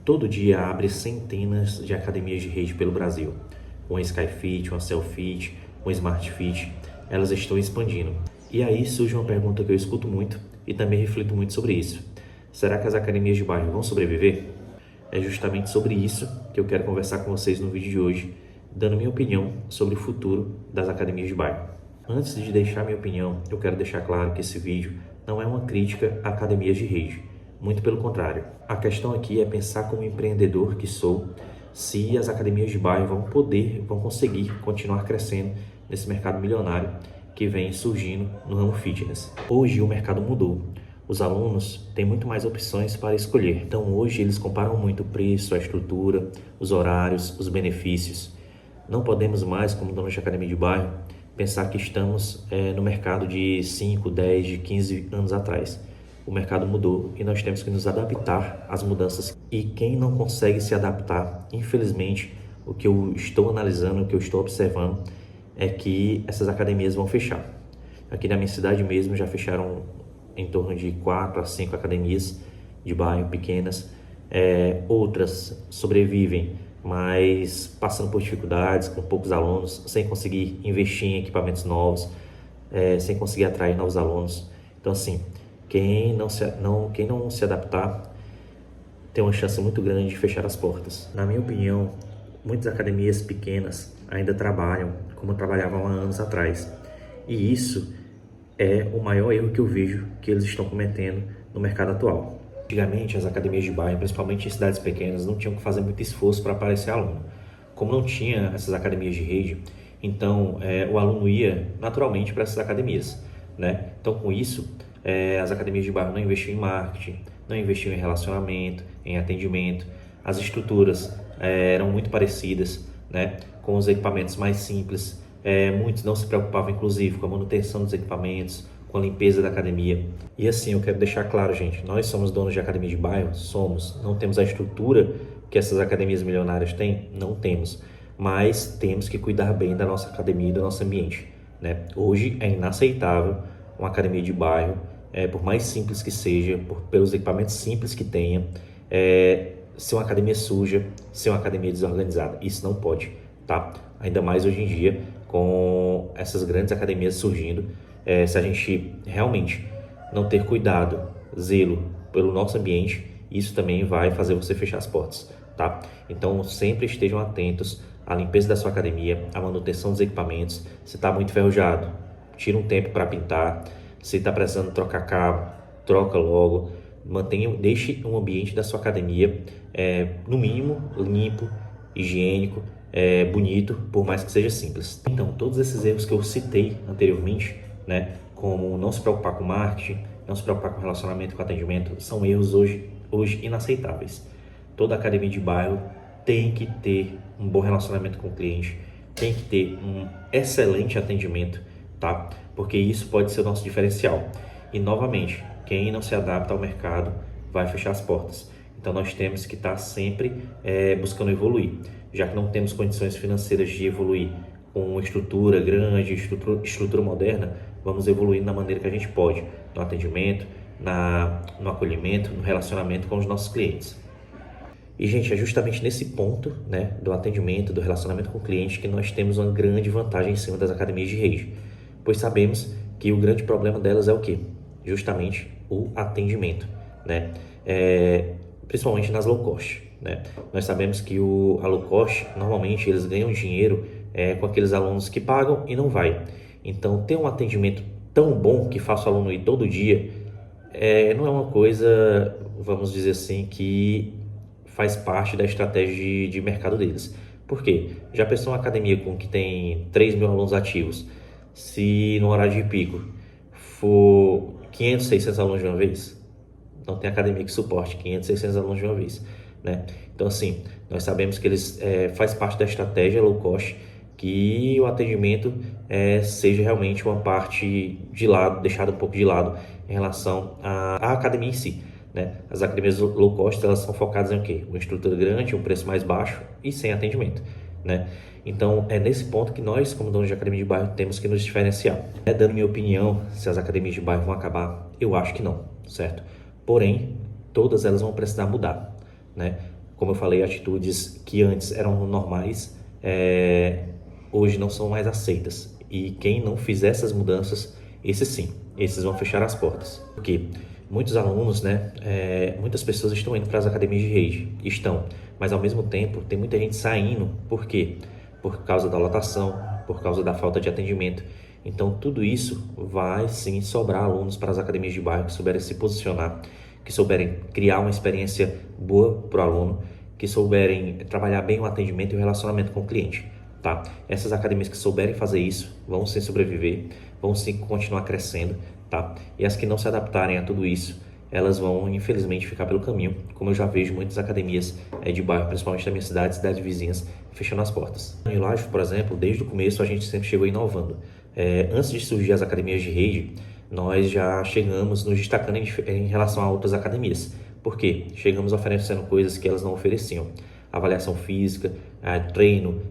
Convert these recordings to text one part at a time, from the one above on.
Todo dia abre centenas de academias de rede pelo Brasil. Uma Skyfit, uma Cellfit, uma SmartFit, elas estão expandindo. E aí surge uma pergunta que eu escuto muito e também reflito muito sobre isso. Será que as academias de bairro vão sobreviver? É justamente sobre isso que eu quero conversar com vocês no vídeo de hoje, dando minha opinião sobre o futuro das academias de bairro. Antes de deixar minha opinião, eu quero deixar claro que esse vídeo não é uma crítica a academias de rede. Muito pelo contrário. A questão aqui é pensar como empreendedor que sou, se as academias de bairro vão conseguir continuar crescendo nesse mercado milionário que vem surgindo no ramo fitness. Hoje o mercado mudou. Os alunos têm muito mais opções para escolher. Então hoje eles comparam muito o preço, a estrutura, os horários, os benefícios. Não podemos mais, como donos de academia de bairro, pensar que estamos no mercado de 5, 10, de 15 anos atrás. O mercado mudou e nós temos que nos adaptar às mudanças. E quem não consegue se adaptar, infelizmente, o que eu estou analisando, o que eu estou observando, é que essas academias vão fechar. Aqui na minha cidade mesmo já fecharam em torno de 4 a 5 academias de bairro pequenas. Outras sobrevivem, mas passando por dificuldades, com poucos alunos, sem conseguir investir em equipamentos novos, sem conseguir atrair novos alunos. Então assim, quem não se adaptar tem uma chance muito grande de fechar as portas. Na minha opinião, muitas academias pequenas ainda trabalham como trabalhavam há anos atrás. E isso é o maior erro que eu vejo que eles estão cometendo no mercado atual. Antigamente, as academias de bairro, principalmente em cidades pequenas, não tinham que fazer muito esforço para aparecer aluno. Como não tinha essas academias de rede, então o aluno ia naturalmente para essas academias, né? Então, com isso, as academias de bairro não investiam em marketing, não investiam em relacionamento, em atendimento. As estruturas eram muito parecidas, né, com os equipamentos mais simples. Muitos não se preocupavam, inclusive, com a manutenção dos equipamentos, com a limpeza da academia. E assim, eu quero deixar claro, gente, nós somos donos de academia de bairro? Somos. Não temos a estrutura que essas academias milionárias têm? Não temos. Mas temos que cuidar bem da nossa academia e do nosso ambiente, né? Hoje é inaceitável uma academia de bairro, por mais simples que seja, pelos equipamentos simples que tenha, ser uma academia suja, ser uma academia desorganizada. Isso não pode, tá? Ainda mais hoje em dia, com essas grandes academias surgindo. Se a gente realmente não ter cuidado, zelo pelo nosso ambiente, isso também vai fazer você fechar as portas, tá? Então sempre estejam atentos à limpeza da sua academia, à manutenção dos equipamentos. Se está muito enferrujado, tira um tempo para pintar. Se está precisando trocar cabo, troca logo. Deixe um ambiente da sua academia, no mínimo, limpo, higiênico, bonito, por mais que seja simples. Então, todos esses erros que eu citei anteriormente, né, como não se preocupar com marketing, não se preocupar com relacionamento, com atendimento, são erros hoje inaceitáveis. Toda academia de bairro tem que ter um bom relacionamento com o cliente, tem que ter um excelente atendimento, tá? Porque isso pode ser o nosso diferencial. E novamente, quem não se adapta ao mercado vai fechar as portas. Então nós temos que estar sempre buscando evoluir. Já que não temos condições financeiras de evoluir com uma estrutura grande, estrutura moderna, vamos evoluir na maneira que a gente pode, no atendimento, no acolhimento, no relacionamento com os nossos clientes. E, gente, é justamente nesse ponto, né, do atendimento, do relacionamento com o cliente, que nós temos uma grande vantagem em cima das academias de rede. Pois sabemos que o grande problema delas é o quê? Justamente o atendimento, né? Principalmente nas low cost, né? Nós sabemos que a low cost, normalmente, eles ganham dinheiro com aqueles alunos que pagam e não vai. Então, ter um atendimento tão bom que faça o aluno ir todo dia, não é uma coisa, vamos dizer assim, que faz parte da estratégia de mercado deles. Por quê? Já pensou uma academia que tem 3 mil alunos ativos, se no horário de pico for 500, 600 alunos de uma vez? Não tem academia que suporte 500, 600 alunos de uma vez, né? Então, assim, nós sabemos que eles faz parte da estratégia low cost, que o atendimento seja realmente uma parte de lado, deixada um pouco de lado em relação à academia em si, né? As academias low cost, elas são focadas em o quê? Uma estrutura grande, um preço mais baixo e sem atendimento, né? Então, é nesse ponto que nós, como donos de academia de bairro, temos que nos diferenciar. Dando minha opinião, se as academias de bairro vão acabar, eu acho que não, certo? Porém, todas elas vão precisar mudar, né? Como eu falei, atitudes que antes eram normais, hoje não são mais aceitas. E quem não fizer essas mudanças, esses sim, esses vão fechar as portas. Porque muitos alunos, né, muitas pessoas estão indo para as academias de rede, estão, mas ao mesmo tempo tem muita gente saindo. Por quê? Por causa da lotação, por causa da falta de atendimento. Então tudo isso vai sim sobrar alunos para as academias de bairro que souberem se posicionar, que souberem criar uma experiência boa para o aluno, que souberem trabalhar bem o atendimento e o relacionamento com o cliente. Tá? Essas academias que souberem fazer isso vão sim sobreviver, vão sim continuar crescendo, tá? E as que não se adaptarem a tudo isso, elas vão infelizmente ficar pelo caminho, como eu já vejo muitas academias de bairro, principalmente da minha cidade, cidades vizinhas, fechando as portas. Em Laje, por exemplo, desde o começo a gente sempre chegou inovando. Antes de surgir as academias de rede, nós já chegamos nos destacando em relação a outras academias. Por quê? Chegamos oferecendo coisas que elas não ofereciam. Avaliação física, treino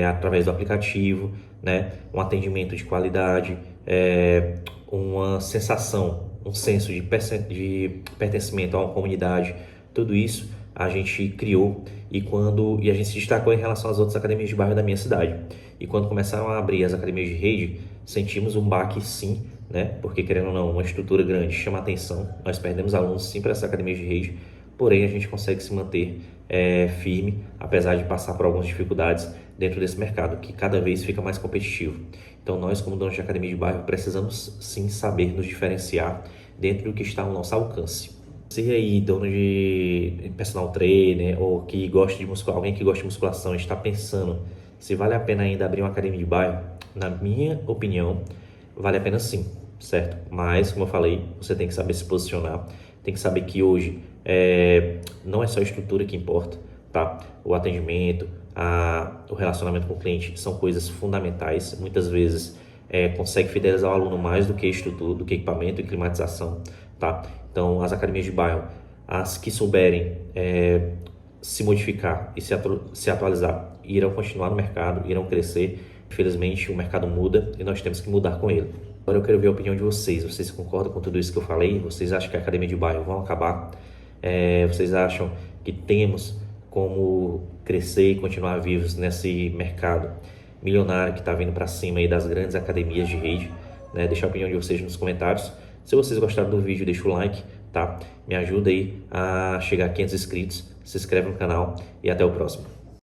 através do aplicativo, né? Um atendimento de qualidade, uma sensação, um senso de pertencimento a uma comunidade. Tudo isso a gente criou e a gente se destacou em relação às outras academias de bairro da minha cidade. E quando começaram a abrir as academias de rede, sentimos um baque sim, né? Porque querendo ou não, uma estrutura grande chama atenção. Nós perdemos alunos sim para essa academia de rede, porém a gente consegue se manter firme, apesar de passar por algumas dificuldades dentro desse mercado, que cada vez fica mais competitivo. Então nós, como donos de academia de bairro, precisamos sim saber nos diferenciar dentro do que está ao nosso alcance. Se aí, dono de personal trainer ou que gosta de alguém que gosta de musculação, está pensando se vale a pena ainda abrir uma academia de bairro, na minha opinião, vale a pena sim, certo? Mas, como eu falei, você tem que saber se posicionar, tem que saber que hoje não é só a estrutura que importa, tá? O atendimento, o relacionamento com o cliente são coisas fundamentais. Muitas vezes consegue fidelizar o aluno mais do que estrutura, do que equipamento e climatização, tá? Então, as academias de bairro, as que souberem se modificar e se atualizar, irão continuar no mercado, irão crescer. Infelizmente, o mercado muda e nós temos que mudar com ele. Agora eu quero ver a opinião de vocês. Vocês concordam com tudo isso que eu falei? Vocês acham que a academia de bairro vão acabar? Vocês acham que temos como crescer e continuar vivos nesse mercado milionário que está vindo para cima aí das grandes academias de rede? Né? Deixa a opinião de vocês nos comentários. Se vocês gostaram do vídeo, deixa o like, tá? Me ajuda aí a chegar a 500 inscritos, se inscreve no canal e até o próximo.